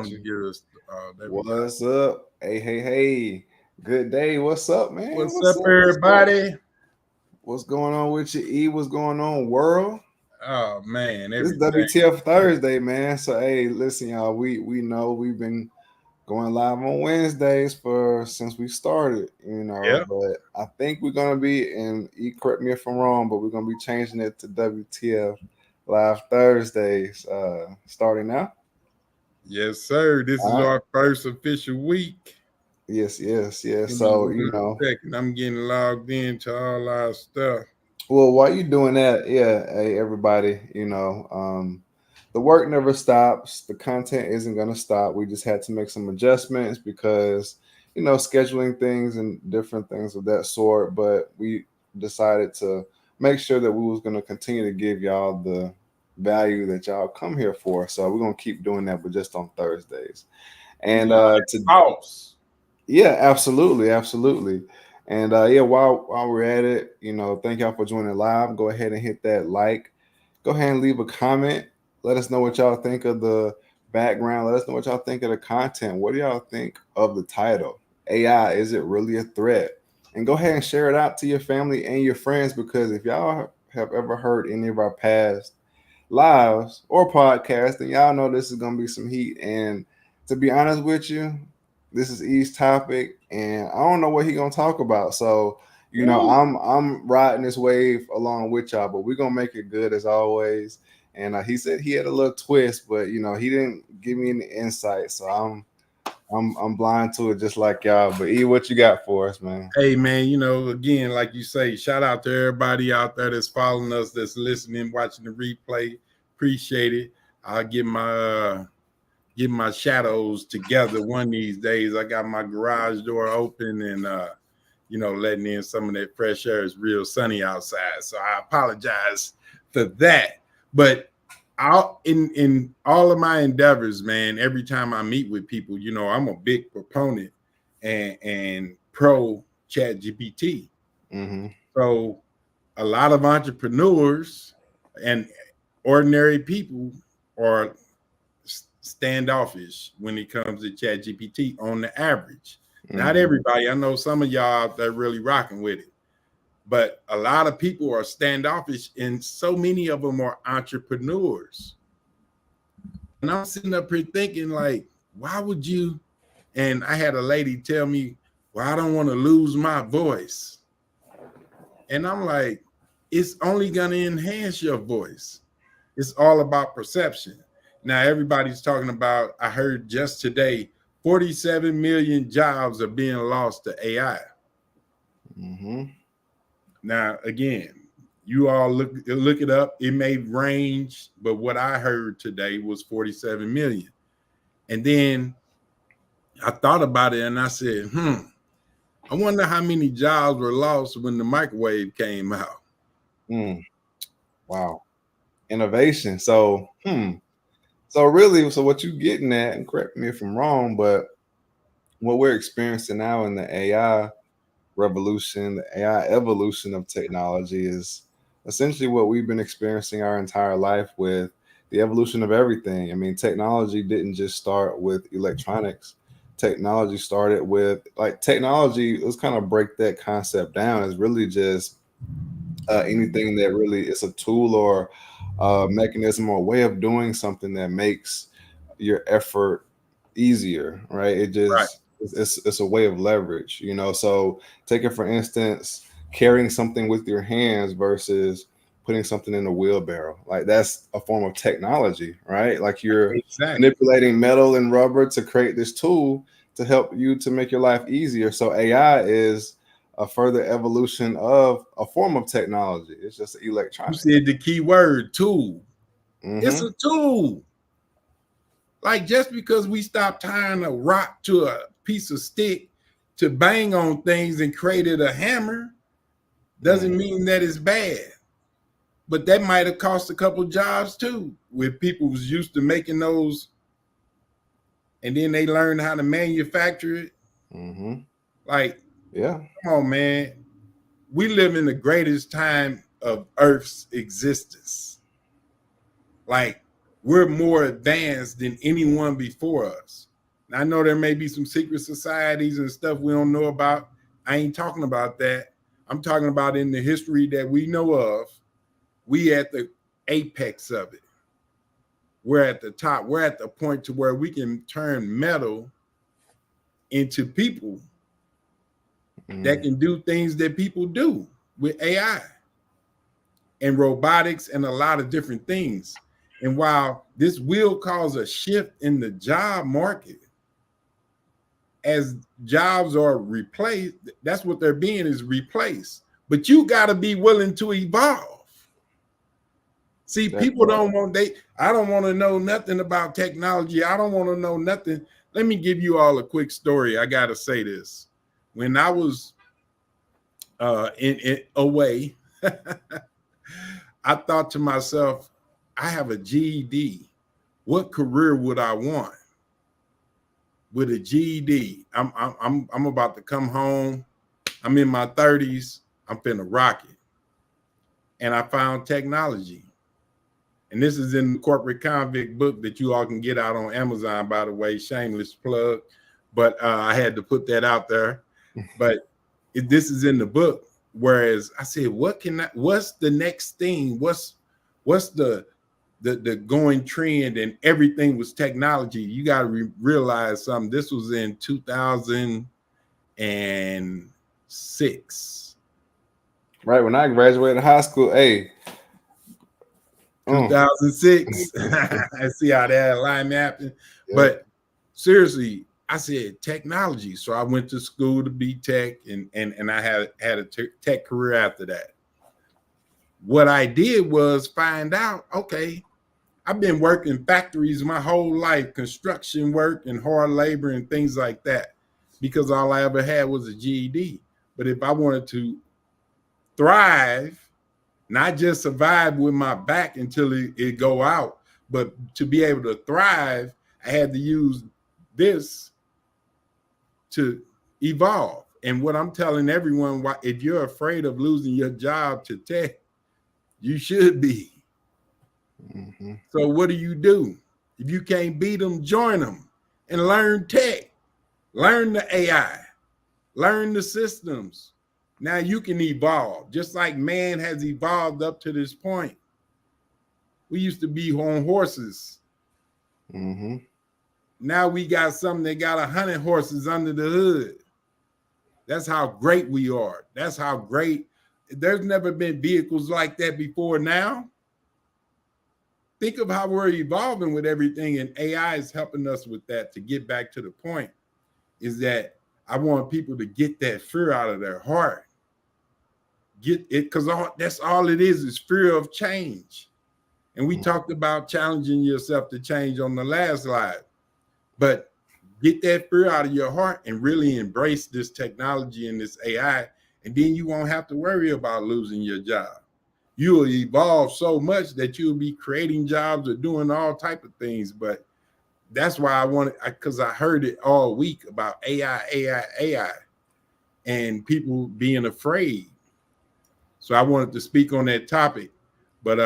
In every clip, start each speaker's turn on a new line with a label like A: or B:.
A: on to
B: you.
A: give us. There we go.
B: What's up? Hey. Good day. What's up, man?
A: What's
B: What's
A: up,
B: up? What's up?
A: everybody?
B: What's going on with you, E? What's going on, world?
A: Oh man,
B: It's
A: everything.
B: WTF Thursday, man. So hey, listen, y'all. We know we've been going live on Wednesdays for since we started,
A: Yeah.
B: but I think we're gonna be, and E, correct me if I'm wrong, but we're gonna be changing it to WTF Live Thursdays, starting now.
A: Yes, sir. This
B: All
A: is
B: right.
A: our first official week.
B: Yes.
A: Give me
B: So,
A: 1 second. I'm getting logged into all our stuff.
B: well, while you doing that, yeah, hey everybody, the work never stops. The content isn't gonna stop. We just had to make some adjustments because, scheduling things and different things of that sort. But we decided to make sure that we was gonna continue to give y'all the value that y'all come here for. So we're gonna keep doing that, but just on Thursdays.
A: We
B: And
A: are
B: to
A: house.
B: Yeah, absolutely. And yeah, while we're at it, thank y'all for joining live. Go ahead and hit that like. Go ahead and leave a comment. Let us know what y'all think of the background. Let us know what y'all think of the content. What do y'all think of the title? AI, is it really a threat? And go ahead and share it out to your family and your friends, because if y'all have ever heard any of our past lives or podcasts, then y'all know this is gonna be some heat. And to be honest with you, this is E's topic, and I don't know what he gonna talk about. So,
A: Ooh.
B: I'm riding this wave along with y'all, but we're gonna make it good as always. And he said he had a little twist, but he didn't give me any insight, so I'm blind to it just like y'all. But E, what you got for us, man?
A: Hey man, again, like you say, shout out to everybody out there that's following us, that's listening, watching the replay. Appreciate it. I'll get my shadows together one of these days. I got my garage door open and letting in some of that fresh air. It's real sunny outside. So I apologize for that. But in all of my endeavors, man, every time I meet with people, I'm a big proponent and pro chat GPT.
B: Mm-hmm.
A: So a lot of entrepreneurs and ordinary people are standoffish when it comes to chat GPT on the average. Not
B: Mm-hmm.
A: everybody. I know some of y'all out there really rocking with it, but a lot of people are standoffish, and so many of them are entrepreneurs. And I'm sitting up here thinking, like, why would you? And I had a lady tell me, well, I don't want to lose my voice. And I'm like, it's only going to enhance your voice. It's all about perception. Now, everybody's talking about, I heard just today, 47 million jobs are being lost to AI.
B: Mm-hmm.
A: Now, again, you all look it up. It may range, but what I heard today was 47 million. And then I thought about it and I said, I wonder how many jobs were lost when the microwave came out.
B: Wow, innovation. So what you getting at, and correct me if I'm wrong, but what we're experiencing now in the AI revolution, the AI evolution of technology is essentially what we've been experiencing our entire life with the evolution of everything. I mean, technology didn't just start with electronics. Technology started with technology. Let's kind of break that concept down. Is really just anything that really is a tool or a mechanism or way of doing something that makes your effort easier, right?
A: Right.
B: It's a way of leverage, So take it for instance, carrying something with your hands versus putting something in a wheelbarrow. Like that's a form of technology, right? Like you're
A: Exactly.
B: manipulating metal and rubber to create this tool to help you to make your life easier. So AI is a further evolution of a form of technology. It's just
A: You
B: electronics.
A: said the key word, tool. It's
B: Mm-hmm.
A: a tool. Like just because we stop tying a rock to a piece of stick to bang on things and created a hammer doesn't mean that it's bad. But that might have cost a couple jobs too, where people was used to making those and then they learned how to manufacture it.
B: Mm-hmm.
A: Like,
B: Yeah.
A: come on, man. We live in the greatest time of Earth's existence. Like, we're more advanced than anyone before us. Now, I know there may be some secret societies and stuff we don't know about. I ain't talking about that. I'm talking about in the history that we know of, we at the apex of it. We're at the top. We're at the point to where we can turn metal into people that can do things that people do with AI and robotics and a lot of different things. And while this will cause a shift in the job market, as jobs are replaced, that's what they're being, is replaced. But you got to be willing to evolve. See, people don't want, I don't want to know nothing about technology. I don't want to know nothing. Let me give you all a quick story. I got to say this. When I was away, I thought to myself, I have a GED. What career would I want with a GED? I'm about to come home. I'm in my 30s. I'm finna rock it. And I found technology. And this is in the Corporate Convict book that you all can get out on Amazon, by the way, shameless plug. But I had to put that out there. But this is in the book. Whereas I said, what's the next thing? What's the going trend? And everything was technology. You got to realize something. This was in 2006.
B: Right when I graduated high school,
A: 2006. I see how that alignment happened. Yep. But seriously, I said technology. So I went to school to be tech, and I had a tech career after that. What I did was find out, okay, I've been working factories my whole life, construction work and hard labor and things like that, because all I ever had was a GED. But if I wanted to thrive, not just survive with my back until it go out, but to be able to thrive, I had to use this to evolve. And what I'm telling everyone, if you're afraid of losing your job to tech, you should be. Mm-hmm. So what do? If you can't beat them, join them and learn tech, learn the AI, learn the systems. Now you can evolve, just like man has evolved up to this point. We used to be on horses. Mm-hmm. Now we got something that got 100 horses under the hood. That's how great we are. That's how great. There's never been vehicles like that before now. Think of how we're evolving with everything, and AI is helping us with that. To get back to the point, is that I want people to get that fear out of their heart. Get it, because that's all it is fear of change. And we talked about challenging yourself to change on the last slide. But get that fear out of your heart and really embrace this technology and this AI, and then you won't have to worry about losing your job. You'll evolve so much that you'll be creating jobs or doing all type of things. But that's why I wanted, because I heard it all week about AI, and people being afraid. So I wanted to speak on that topic. But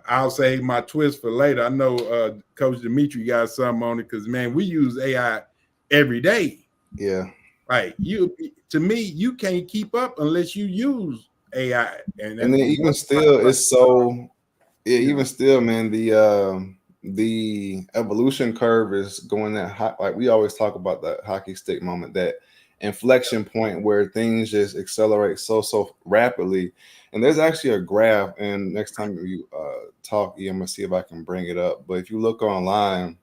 A: I'll save my twist for later. I know Coach Dimitri got something on it, because, man, we use AI every day.
B: Yeah.
A: Right. To me, you can't keep up unless you use AI. And
B: then even still, it's so, even still, man, the evolution curve is going that high. Like we always talk about that hockey stick moment, that inflection point where things just accelerate so rapidly. And there's actually a graph, and next time you talk, I'm gonna see if I can bring it up. But if you look online,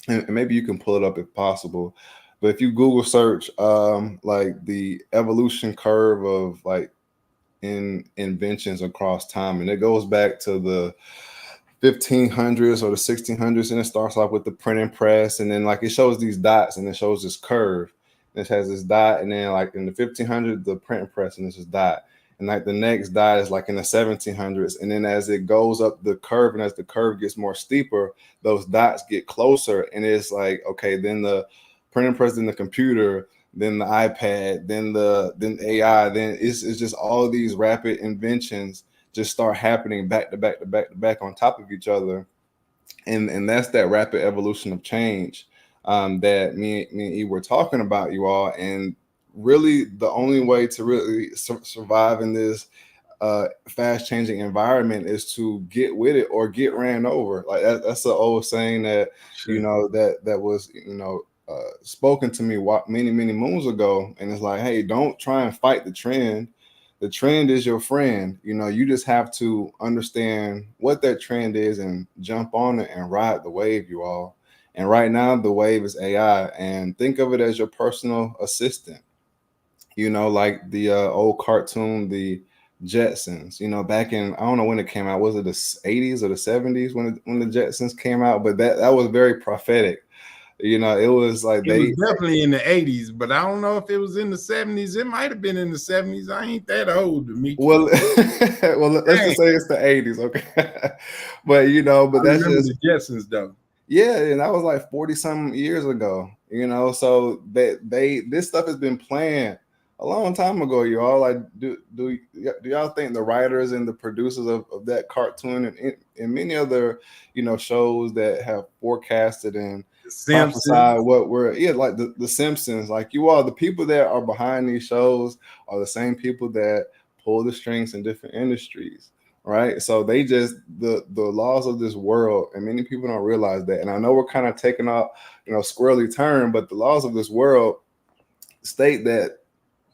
B: and maybe you can pull it up if possible, but if you Google search like the evolution curve of like in inventions across time, and it goes back to the 1500s or the 1600s, and it starts off with the printing press, and then like it shows these dots, and it shows this curve, and it has this dot, and then like in the 1500s the printing press, and it's this dot, and like the next dot is like in the 1700s, and then as it goes up the curve, and as the curve gets more steeper, those dots get closer, and it's like, okay, then the printing press, then the computer, then the iPad, then AI, then it's just all of these rapid inventions just start happening back to back on top of each other. and that's that rapid evolution of change that me and E were talking about, you all. And really, the only way to really survive in this fast changing environment is to get with it or get ran over. Like that's an old saying that
A: Sure.
B: that was spoken to me many moons ago. And it's like, hey, don't try and fight the trend. The trend is your friend. You just have to understand what that trend is and jump on it and ride the wave, you all. And right now, the wave is AI, and think of it as your personal assistant. Like the old cartoon, the Jetsons. Back in, I don't know when it came out. Was it the 80s or the 70s when the Jetsons came out? But that was very prophetic. It was like
A: It was definitely in the 80s, but I don't know if it was in the 70s. It might have been in the 70s. I ain't that old, Demetrius.
B: well, well, let's
A: Dang,
B: just say it's the 80s, okay? But
A: I
B: that's
A: remember
B: just,
A: the Jetsons though.
B: yeah, and that was like 40 some years ago. So this stuff has been planned a long time ago, y'all. Like, do y'all think the writers and the producers of that cartoon and many other shows that have forecasted and
A: The
B: prophesied
A: Simpsons.
B: what we're, yeah, like the Simpsons, like you all, the people that are behind these shows are the same people that pull the strings in different industries, right? So they just, the laws of this world, and many people don't realize that. And I know we're kind of taking off squirrely turn, but the laws of this world state that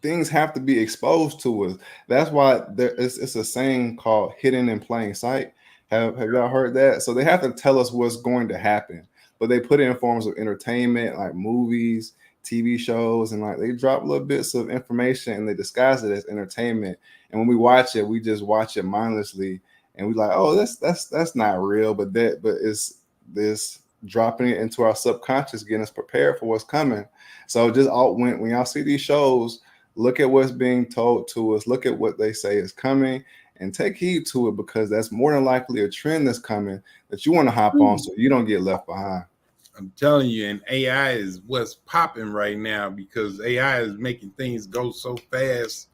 B: things have to be exposed to us. That's why it's a saying called hidden in plain sight. Have y'all heard that? So they have to tell us what's going to happen, but they put it in forms of entertainment, like movies, TV shows, and like they drop little bits of information and they disguise it as entertainment. And when we watch it, we just watch it mindlessly, and we like, oh, that's not real, but it's this dropping it into our subconscious, getting us prepared for what's coming. So just all, when y'all see these shows, look at what's being told to us, look at what they say is coming, and take heed to it, because that's more than likely a trend that's coming that you want to hop on so you don't get left behind.
A: I'm telling you, and AI is what's popping right now because AI is making things go so fast.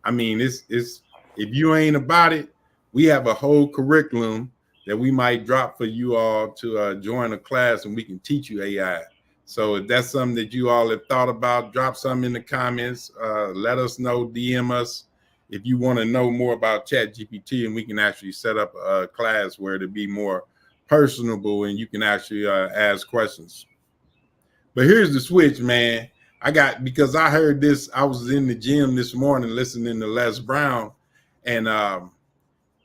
A: I mean, it's if you ain't about it, we have a whole curriculum that we might drop for you all to join a class, and we can teach you AI. So if that's something that you all have thought about, drop something in the comments. Let us know, DM us if you want to know more about ChatGPT, and we can actually set up a class where it'll be more personable and you can actually ask questions. But here's the switch, man. Because I heard this, I was in the gym this morning listening to Les Brown, and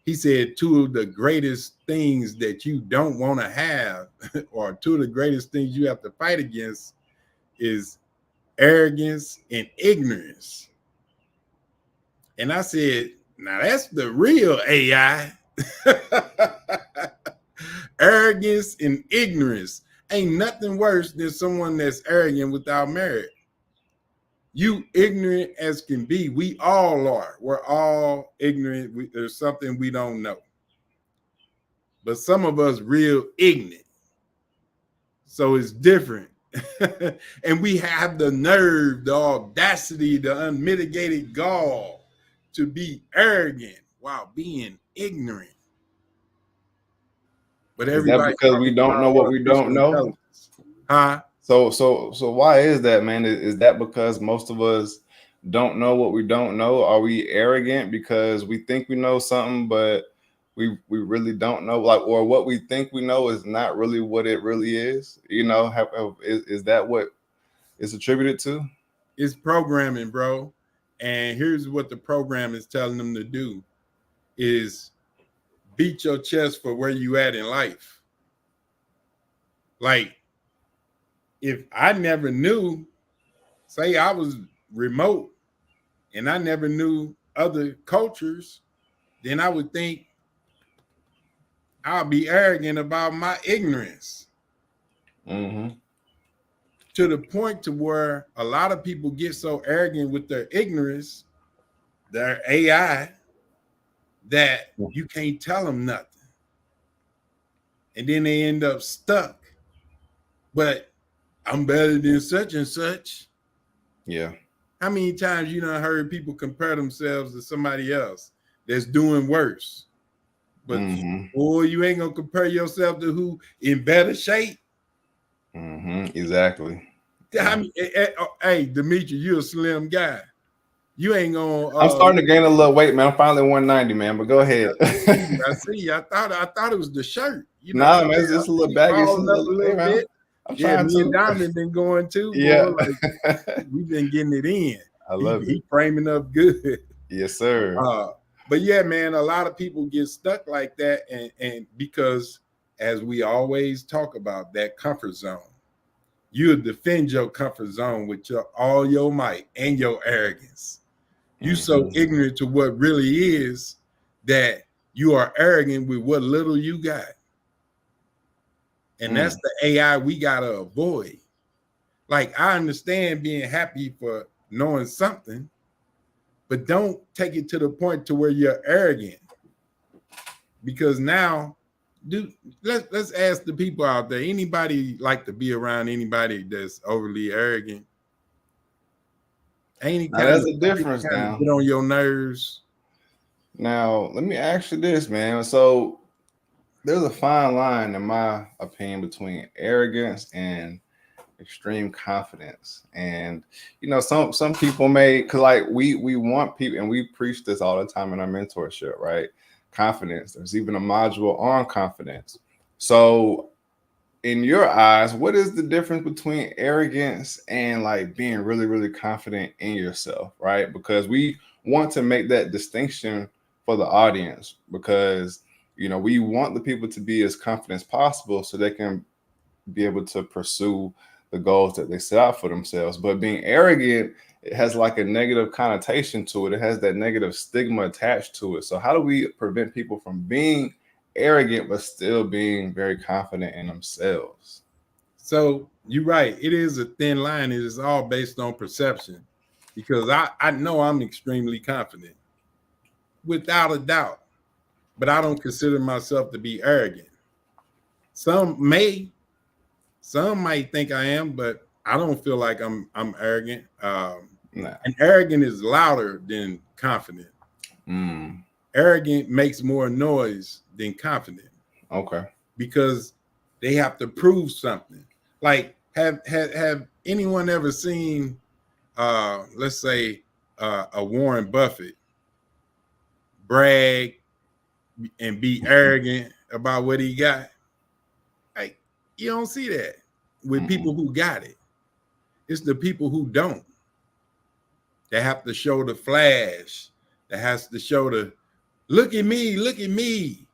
A: he said two of the greatest things that you don't want to have, or two of the greatest things you have to fight against, is arrogance and ignorance. And I said, now that's the real AI. Arrogance and ignorance. Ain't nothing worse than someone that's arrogant without merit. You ignorant as can be. We all are. We're all ignorant. There's something we don't know. But some of us real ignorant. So it's different. And we have the nerve, the audacity, the unmitigated gall to be arrogant while being ignorant. But
B: Is that
A: everybody's
B: because we
A: talking
B: don't
A: about
B: know what we
A: artificial
B: don't know?
A: intelligence. Huh?
B: So why is that, man? Is that because most of us don't know what we don't know? Are we arrogant because we think we know something, but we really don't know, like, or what we think we know is not really what it really is? Is that what it's attributed to?
A: It's programming, bro. And here's what the program is telling them to do is beat your chest for where you at in life. Like, if I never knew, say I was remote and I never knew other cultures, then I would think I'll be arrogant about my ignorance,
B: Mm-hmm.
A: to the point to where a lot of people get so arrogant with their ignorance, their AI, that you can't tell them nothing. And then they end up stuck. But I'm better than such and such.
B: Yeah.
A: How many times you done heard people compare themselves to somebody else that's doing worse? But boy, you ain't gonna compare yourself to who in better shape.
B: Exactly.
A: I mean, hey, Demetri, you a slim guy. You ain't gonna.
B: I'm starting to gain a little weight, man. I'm finally 190, man. But go ahead.
A: I see. I thought it was the shirt. You know,
B: nah, man, it's just a little baggy.
A: Balling up a little bit.
B: I'm
A: yeah,
B: trying
A: me
B: to.
A: and Diamond been going too.
B: Yeah,
A: Boy, like we've been getting it in.
B: I love it.
A: He framing up good.
B: Yes, sir.
A: But yeah, man, a lot of people get stuck like that, and because as we always talk about that comfort zone, you'll defend your comfort zone with all your might and your arrogance. You so ignorant to what really is that you are arrogant with what little you got. And that's the AI we gotta avoid. Like, I understand being happy for knowing something, but don't take it to the point to where you're arrogant. Because now, let's ask the people out there. Anybody like to be around anybody that's overly arrogant?
B: There's a difference now.
A: Get on your nerves.
B: Now, let me ask you this, man. So there's a fine line, in my opinion, between arrogance and extreme confidence. And you know, some people may, because like we want people, and we preach this all the time in our mentorship, right? Confidence. There's even a module on confidence. So in your eyes, what is the difference between arrogance and like being really, really confident in yourself, right? Because we want to make that distinction for the audience, because you know, we want the people to be as confident as possible so they can be able to pursue the goals that they set out for themselves. But being arrogant, it has like a negative connotation to it. It has that negative stigma attached to it. So how do we prevent people from being arrogant but still being very confident in themselves?
A: So you're right. It is a thin line. It is all based on perception, because I know I'm extremely confident, without a doubt, but I don't consider myself to be arrogant. Some might think I am, but I don't feel like I'm arrogant. And arrogant is louder than confident. Arrogant makes more noise than confident.
B: Okay.
A: Because they have to prove something. Like, have anyone ever seen, let's say, a Warren Buffett brag and be arrogant about what he got? Like, you don't see that with people who got it. It's the people who don't. They have to show the flash. That has to show the, look at me, look at me.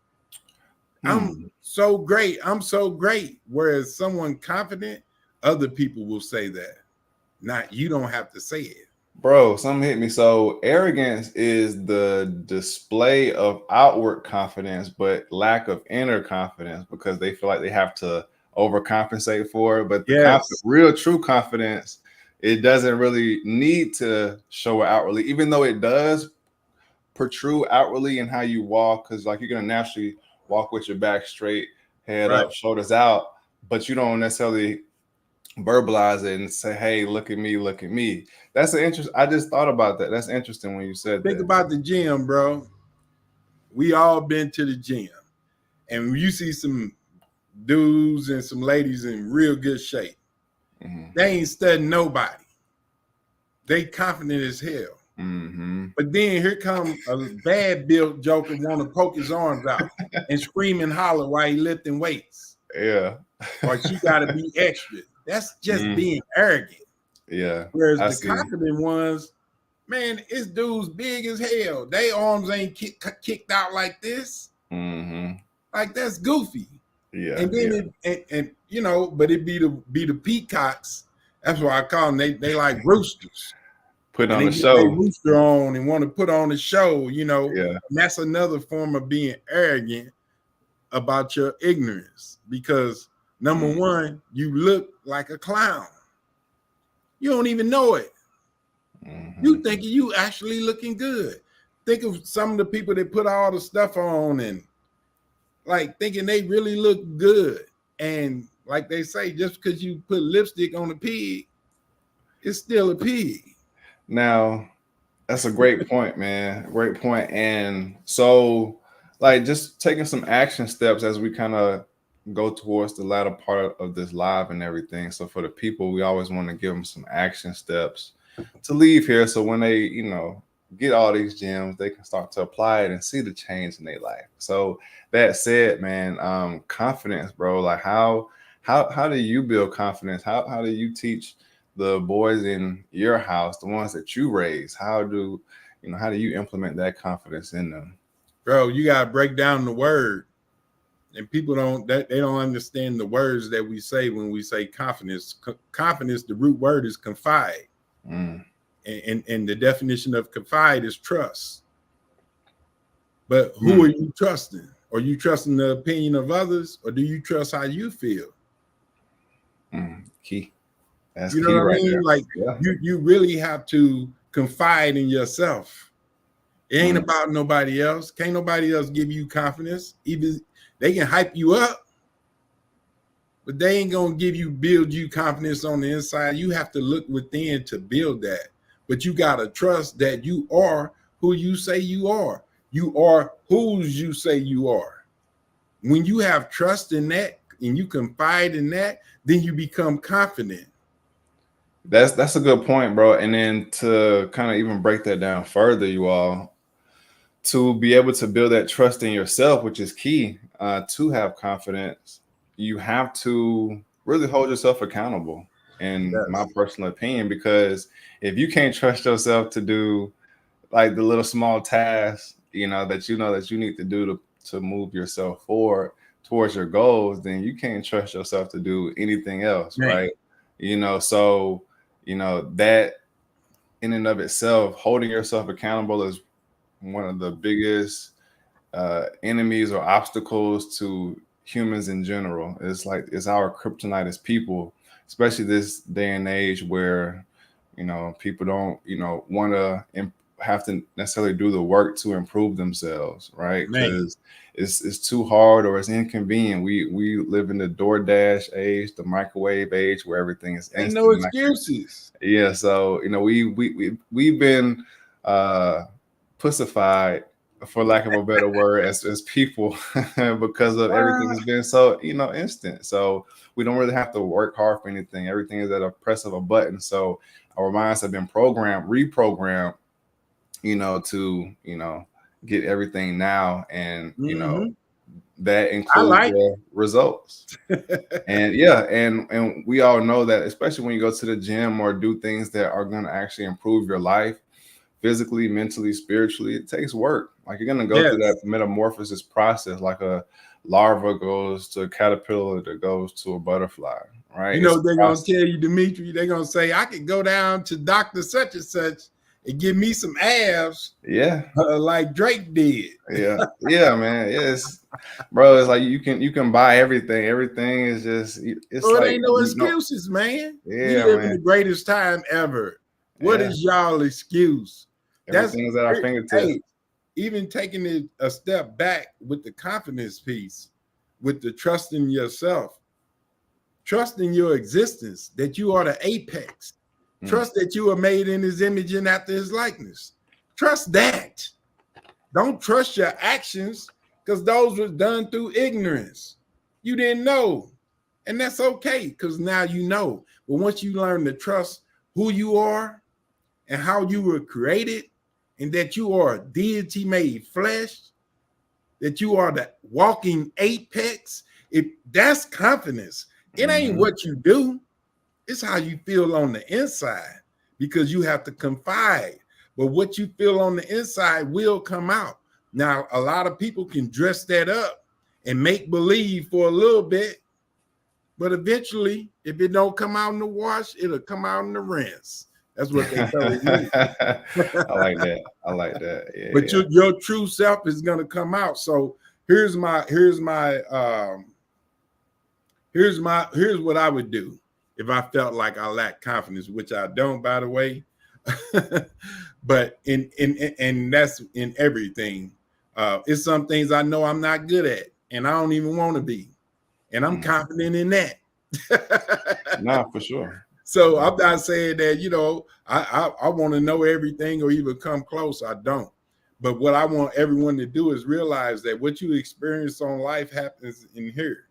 A: I'm so great. I'm so great. Whereas someone confident, other people will say that. Not, you don't have to say it.
B: Bro, something hit me. So arrogance is the display of outward confidence, but lack of inner confidence, because they feel like they have to overcompensate for it. But the real true confidence, it doesn't really need to show it outwardly, even though it does protrude outwardly in how you walk, because like you're gonna naturally walk with your back straight, head up, shoulders out, but you don't necessarily verbalize it and say, hey, look at me, look at me. That's an interest. I just thought about that. That's interesting when you said that.
A: Think about the gym, bro. We all been to the gym, and you see some dudes and some ladies in real good shape. They ain't studying nobody. They confident as hell. But then here come a bad built joker want to poke his arms out and scream and holler while he lifting weights.
B: Yeah.
A: Or she got to be extra. That's just being arrogant.
B: Yeah.
A: Whereas the confident ones, man, it's dudes big as hell. They arms ain't kicked out like this. Like, that's goofy.
B: Yeah.
A: And then and you know, but it be the peacocks. That's why I call them. They like roosters.
B: Put on
A: the
B: show.
A: They rooster on and want to put on a show, you know.
B: Yeah.
A: And that's another form of being arrogant about your ignorance, because number one, you look like a clown. You don't even know it. You thinking you actually looking good. Think of some of the people that put all the stuff on and like thinking they really look good. And like they say, just because you put lipstick on a pig, it's still a pig.
B: Now, that's a great point, man. Great point. And so like just taking some action steps as we kind of go towards the latter part of this live and everything. So for the people, we always want to give them some action steps to leave here. So when they, get all these gems, they can start to apply it and see the change in their life. So that said, man, confidence, bro. Like how do you build confidence? How do you teach the boys in your house, the ones that you raise? How do you implement that confidence in them?
A: Bro, you gotta break down the word. And people they don't understand the words that we say when we say confidence. Confidence, the root word is confide.
B: Mm.
A: And the definition of confide is trust. But who are you trusting? Are you trusting the opinion of others, or do you trust how you feel?
B: Key. That's
A: You know
B: key
A: what I
B: right
A: mean?
B: there.
A: Like
B: Yeah.
A: you really have to confide in yourself. It ain't about nobody else. Can't nobody else give you confidence. Even they can hype you up, but they ain't gonna build you confidence on the inside. You have to look within to build that. But you gotta trust that you are who you say you are. You are whose you say you are. When you have trust in that and you confide in that, then you become confident.
B: That's a good point, bro. And then to kind of even break that down further, you all, to be able to build that trust in yourself, which is key, to have confidence, you have to really hold yourself accountable, in my personal opinion, because if you can't trust yourself to do like the little small tasks, that you need to do to move yourself forward towards your goals, then you can't trust yourself to do anything else, right? So that in and of itself, holding yourself accountable is one of the biggest enemies or obstacles to humans in general. It's our kryptonite as people, especially this day and age where people don't want to have to necessarily do the work to improve themselves, right? Because it's too hard or it's inconvenient. We live in the DoorDash age, the microwave age, where everything is instant.
A: Ain't no excuses.
B: Yeah, so we've been pussified, for lack of a better word, as people because of everything has been so instant. So we don't really have to work hard for anything. Everything is at a press of a button. So our minds have been reprogrammed, to get everything now, and that includes results. And and we all know that, especially when you go to the gym or do things that are going to actually improve your life physically, mentally, spiritually, it takes work. Like, you're going to go through that metamorphosis process, like a larva goes to a caterpillar that goes to a butterfly, right?
A: You know what they're going to tell you, Dimitri? They're going to say, I could go down to Dr. Such and Such and give me some abs.
B: Yeah.
A: Like Drake did.
B: Yeah, man. Yes, bro. It's like you can buy everything. Everything is just, it's
A: so
B: like,
A: it ain't no excuses, man.
B: Yeah,
A: we live in the greatest time ever. What is y'all excuse?
B: Everything's at our fingertips.
A: Hey, even taking it a step back with the confidence piece, with the trust in yourself, trust in your existence, that you are the apex. Trust that you are made in his image and after his likeness. Trust that. Don't trust your actions, because those were done through ignorance. You didn't know. And that's okay, because now you know. But once you learn to trust who you are and how you were created, and that you are a deity made flesh, that you are the walking apex, that's confidence. It ain't what you do. It's how you feel on the inside, because you have to confide. But what you feel on the inside will come out. Now, a lot of people can dress that up and make believe for a little bit, but eventually, if it don't come out in the wash, it'll come out in the rinse. That's what they tell me.
B: I like that. Yeah,
A: but your true self is gonna come out. So here's what I would do if I felt like I lacked confidence, which I don't, by the way. But and that's in everything. It's some things I know I'm not good at, and I don't even want to be, and I'm confident in that.
B: No, for sure.
A: So I'm not saying that I want to know everything or even come close. I don't. But what I want everyone to do is realize that what you experience on life happens in here.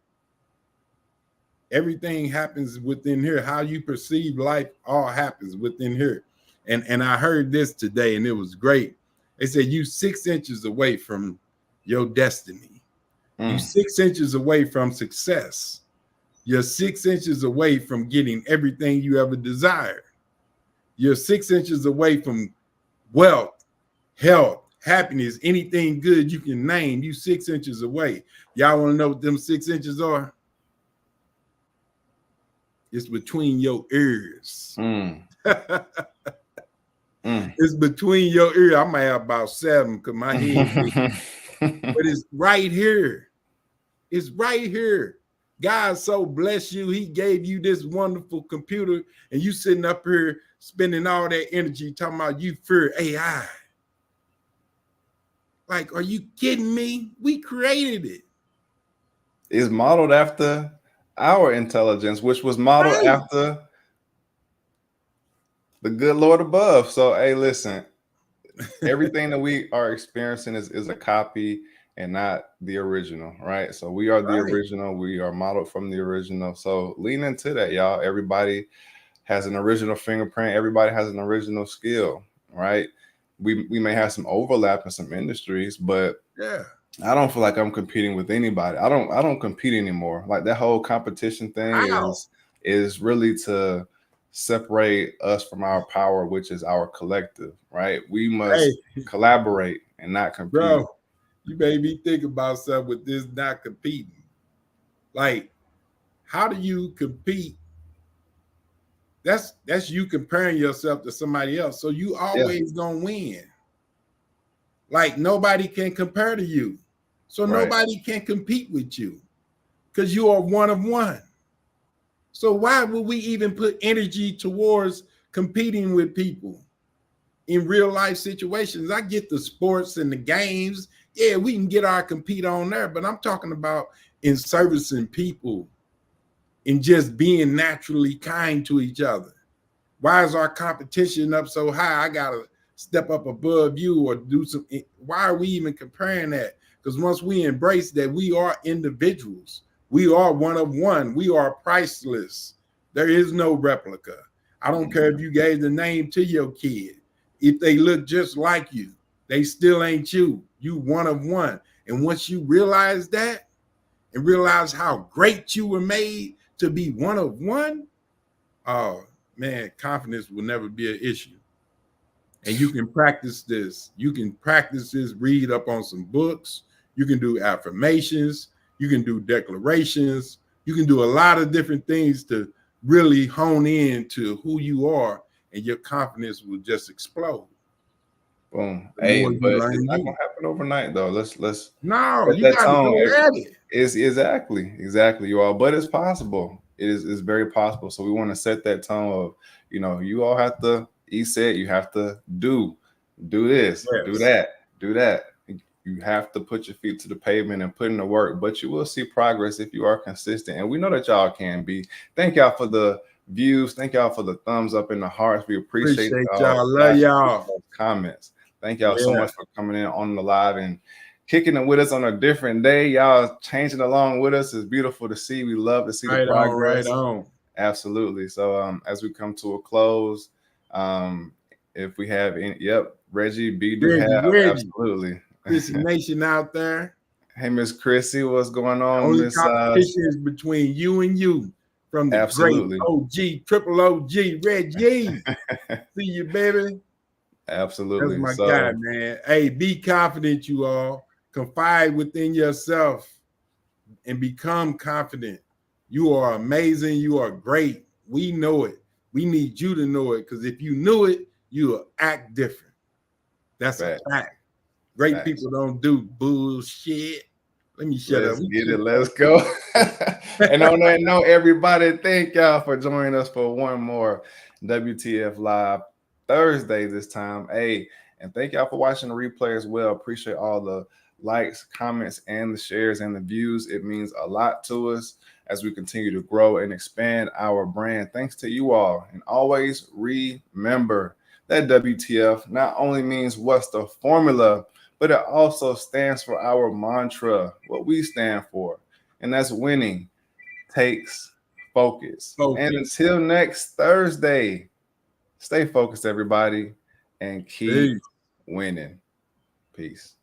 A: Everything happens within here. How you perceive life all happens within here. And I heard this today, and it was great. They said you 6 inches away from your destiny. You 6 inches away from success. You're 6 inches away from getting everything you ever desired. You're 6 inches away from wealth, health, happiness, anything good you can name. You 6 inches away. Y'all want to know what them 6 inches are? It's between your ears. It's between your ears. I might have about 7 because my head, but it's right here. It's right here. God so bless you. He gave you this wonderful computer, and you sitting up here spending all that energy talking about you fear AI. Like, are you kidding me? We created it.
B: It's modeled after our intelligence, which was modeled after the good Lord above. So, hey, listen, everything that we are experiencing is a copy and not the original, right? So we are the original. We are modeled from the original. So lean into that, y'all. Everybody has an original fingerprint. Everybody has an original skill, right? We may have some overlap in some industries, but
A: yeah,
B: I don't feel like I'm competing with anybody. I don't compete anymore. Like that whole competition thing is really to separate us from our power, which is our collective, right? We must collaborate and not compete.
A: Bro, you made me think about something with this not competing. Like, how do you compete? That's you comparing yourself to somebody else. So you always gonna win. Like nobody can compare to you. So nobody can compete with you because you are one of one. So why would we even put energy towards competing with people in real life situations? I get the sports and the games. Yeah, we can get our compete on there, but I'm talking about in servicing people and just being naturally kind to each other. Why is our competition up so high? I gotta step up above you or do some. Why are we even comparing that? Because once we embrace that we are individuals, we are one of one, we are priceless. There is no replica. I don't care if you gave the name to your kid. If they look just like you, they still ain't you. You one of one. And once you realize that and realize how great you were made to be one of one, oh man, confidence will never be an issue. And you can practice this. You can practice this, read up on some books. You can do affirmations. You can do declarations. You can do a lot of different things to really hone in to who you are, and your confidence will just explode.
B: Boom. Hey, but it's not gonna happen overnight though. Let's
A: no, you gotta go at it.
B: It's exactly you all, but it's possible. It's very possible. So we want to set that tone of, you all have to you have to do this, do that. You have to put your feet to the pavement and put in the work, but you will see progress if you are consistent. And we know that y'all can be. Thank y'all for the views. Thank y'all for the thumbs up and the hearts. We appreciate
A: y'all. Love y'all.
B: Comments. Thank y'all so much for coming in on the live and kicking it with us on a different day. Y'all changing along with us. It's beautiful to see. We love to see the progress.
A: Right on.
B: Absolutely. So as we come to a close, if we have any, Reggie B do have absolutely.
A: Chrissy Nation out there.
B: Hey, Miss Chrissy, what's going on?
A: Only competition is between you and you from the great OG, triple OG, Reggie. See you, baby.
B: Absolutely.
A: That's my guy, man. Hey, be confident, you all. Confide within yourself and become confident. You are amazing. You are great. We know it. We need you to know it, because if you knew it, you will act different. That's a fact. Great people don't do bullshit. Let me shut up.
B: Get it. Let's go. And on that note, everybody, thank y'all for joining us for one more WTF Live Thursday this time. Hey, and thank y'all for watching the replay as well. Appreciate all the likes, comments, and the shares and the views. It means a lot to us as we continue to grow and expand our brand. Thanks to you all. And always remember that WTF not only means what's the formula, but it also stands for our mantra, what we stand for, and that's winning takes focus. And
A: Focus.
B: until next Thursday, stay focused, everybody, and keep
A: Peace.
B: winning. Peace.